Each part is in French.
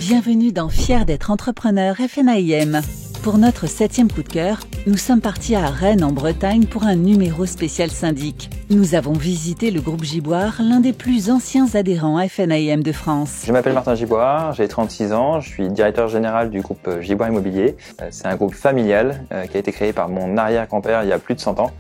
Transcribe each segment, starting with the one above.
Bienvenue dans Fier d'être entrepreneur FNAIM. Pour notre 7e coup de cœur, nous sommes partis à Rennes en Bretagne pour un numéro spécial syndic. Nous avons visité le groupe Giboire, l'un des plus anciens adhérents à FNAIM de France. Je m'appelle Martin Giboire, j'ai 36 ans, je suis directeur général du groupe Giboire Immobilier. C'est un groupe familial qui a été créé par mon arrière-grand-père il y a plus de 100 ans.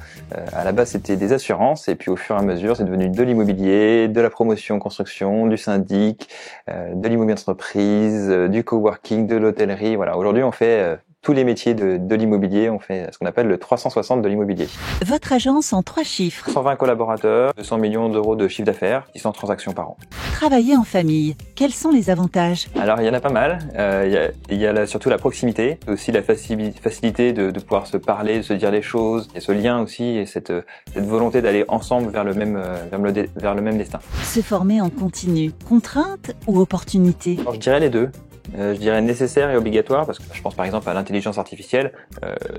À la base, c'était des assurances et puis au fur et à mesure, c'est devenu de l'immobilier, de la promotion construction, du syndic, de l'immobilier d'entreprise, du coworking, de l'hôtellerie. Voilà, aujourd'hui, on fait tous les métiers de l'immobilier, on fait ce qu'on appelle le 360 de l'immobilier. Votre agence en 3 chiffres. 120 collaborateurs, 200 millions d'euros de chiffre d'affaires, 600 transactions par an. Travailler en famille, quels sont les avantages? Alors il y en a pas mal, il y a surtout la proximité, aussi la facilité de pouvoir se parler, de se dire les choses, il y a ce lien aussi et cette volonté d'aller ensemble vers le même destin. Se former en continu, contrainte ou opportunité? Alors, je dirais les deux. Je dirais nécessaire et obligatoire parce que je pense par exemple à l'intelligence artificielle,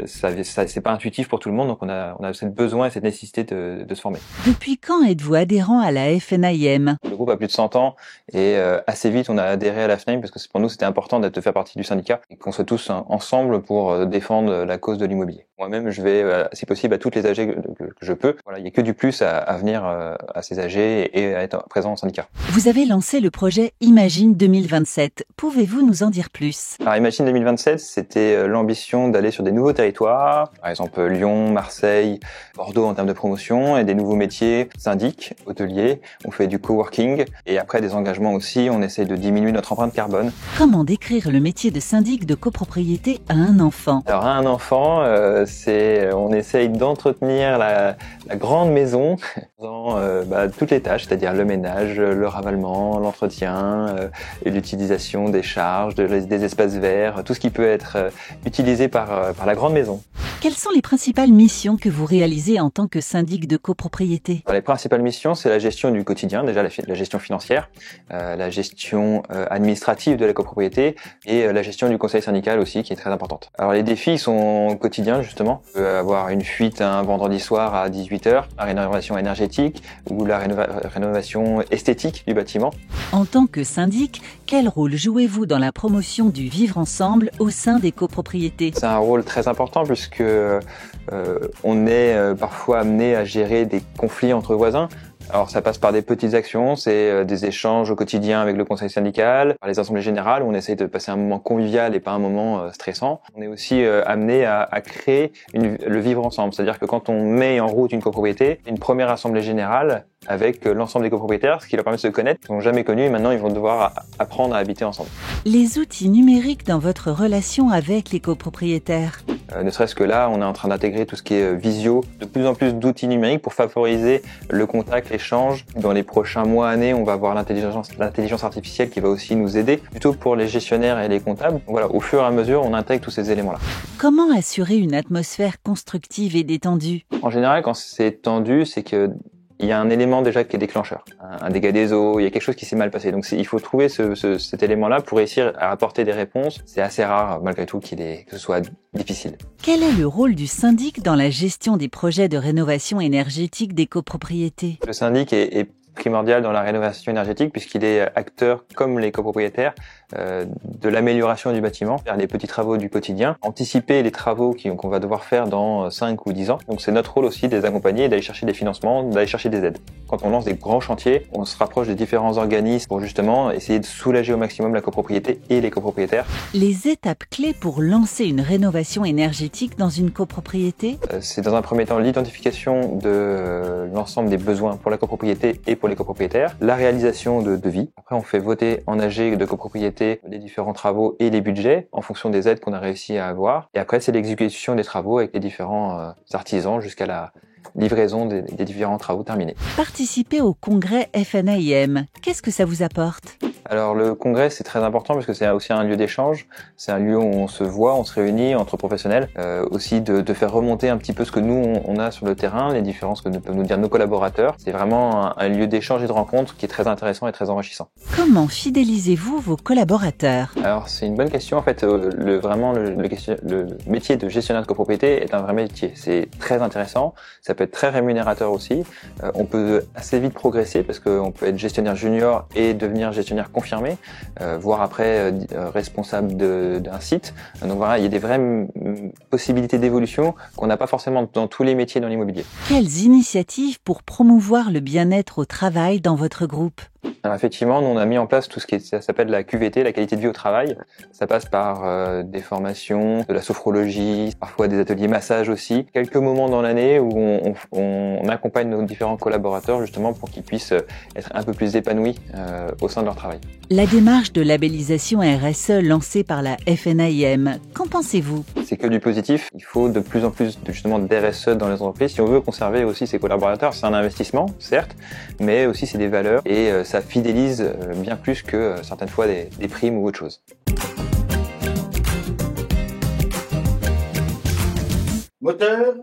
ça c'est pas intuitif pour tout le monde, donc on a ce besoin et cette nécessité de se former. Depuis quand êtes-vous adhérent à la FNAIM? Le groupe a plus de 100 ans et assez vite on a adhéré à la FNAIM parce que pour nous c'était important de faire partie du syndicat et qu'on soit tous ensemble pour défendre la cause de l'immobilier. Moi-même je vais si possible à toutes les AG que je peux. Voilà, il n'y a que du plus à venir à ces AG et à être présent au syndicat. Vous avez lancé le projet Imagine 2027. Pouvez-vous nous en dire plus? Alors Imagine 2027, c'était l'ambition d'aller sur des nouveaux territoires, par exemple Lyon, Marseille, Bordeaux en termes de promotion, et des nouveaux métiers, syndic, hôtelier, on fait du coworking, et après des engagements aussi, on essaye de diminuer notre empreinte carbone. Comment décrire le métier de syndic de copropriété à un enfant? Alors à un enfant, on essaye d'entretenir la grande maison dans toutes les tâches, c'est-à-dire le ménage, le ravalement, l'entretien, et l'utilisation des charges, des espaces verts, tout ce qui peut être utilisé par la grande maison. Quelles sont les principales missions que vous réalisez en tant que syndic de copropriété? Alors, les principales missions, c'est la gestion du quotidien, déjà la gestion financière, la gestion administrative de la copropriété et la gestion du conseil syndical aussi, qui est très importante. Alors les défis sont quotidiens justement. On peut avoir une fuite un vendredi soir à 18h, la rénovation énergétique ou la rénovation esthétique du bâtiment. En tant que syndic, quel rôle jouez-vous dans la promotion du vivre ensemble au sein des copropriétés? C'est un rôle très important puisque on est parfois amené à gérer des conflits entre voisins. Alors ça passe par des petites actions, c'est des échanges au quotidien avec le conseil syndical, par les assemblées générales où on essaye de passer un moment convivial et pas un moment stressant. On est aussi amené à créer le vivre ensemble, c'est-à-dire que quand on met en route une copropriété, une première assemblée générale avec l'ensemble des copropriétaires, ce qui leur permet de se connaître, ils ne sont jamais connus et maintenant ils vont devoir apprendre à habiter ensemble. Les outils numériques dans votre relation avec les copropriétaires? Ne serait-ce que là, on est en train d'intégrer tout ce qui est visio, de plus en plus d'outils numériques pour favoriser le contact, l'échange. Dans les prochains mois, années, on va avoir l'intelligence artificielle qui va aussi nous aider, plutôt pour les gestionnaires et les comptables. Donc voilà, au fur et à mesure, on intègre tous ces éléments-là. Comment assurer une atmosphère constructive et détendue? En général, quand c'est tendu, c'est que il y a un élément déjà qui est déclencheur, un dégât des eaux, il y a quelque chose qui s'est mal passé. Donc il faut trouver cet élément-là pour réussir à apporter des réponses. C'est assez rare malgré tout que ce soit difficile. Quel est le rôle du syndic dans la gestion des projets de rénovation énergétique des copropriétés? Le syndic est primordial dans la rénovation énergétique puisqu'il est acteur comme les copropriétaires de l'amélioration du bâtiment, faire les petits travaux du quotidien, anticiper les travaux qu'on va devoir faire dans 5 ou 10 ans. Donc c'est notre rôle aussi de les accompagner, d'aller chercher des financements, d'aller chercher des aides. Quand on lance des grands chantiers, on se rapproche des différents organismes pour justement essayer de soulager au maximum la copropriété et les copropriétaires. Les étapes clés pour lancer une rénovation énergétique dans une copropriété? C'est dans un premier temps l'identification de l'ensemble des besoins pour la copropriété et pour les copropriétaires, la réalisation de devis. Après on fait voter en AG de copropriété les différents travaux et les budgets en fonction des aides qu'on a réussi à avoir. Et après c'est l'exécution des travaux avec les différents artisans jusqu'à la livraison des différents travaux terminés. Participer au congrès FNAIM, qu'est-ce que ça vous apporte? Alors le congrès c'est très important parce que c'est aussi un lieu d'échange, c'est un lieu où on se voit, on se réunit entre professionnels, aussi de faire remonter un petit peu ce que nous on a sur le terrain, les différences que peuvent nous dire nos collaborateurs. C'est vraiment un lieu d'échange et de rencontre qui est très intéressant et très enrichissant. Comment fidélisez-vous vos collaborateurs? Alors c'est une bonne question en fait, le métier de gestionnaire de copropriété est un vrai métier, c'est très intéressant, ça peut être très rémunérateur aussi, on peut assez vite progresser parce qu'on peut être gestionnaire junior et devenir gestionnaire confirmé, voire après responsable d'un site. Donc voilà, il y a des vraies possibilités d'évolution qu'on n'a pas forcément dans tous les métiers dans l'immobilier. Quelles initiatives pour promouvoir le bien-être au travail dans votre groupe ? Alors effectivement, nous on a mis en place tout ce ça s'appelle la QVT, la qualité de vie au travail. Ça passe par des formations, de la sophrologie, parfois des ateliers massage aussi. Quelques moments dans l'année où on accompagne nos différents collaborateurs justement pour qu'ils puissent être un peu plus épanouis au sein de leur travail. La démarche de labellisation RSE lancée par la FNAIM, qu'en pensez-vous ? C'est que du positif. Il faut de plus en plus justement d'RSE dans les entreprises. Si on veut conserver aussi ses collaborateurs, c'est un investissement, certes, mais aussi c'est des valeurs et ça fidélise bien plus que certaines fois des primes ou autre chose. Moteur.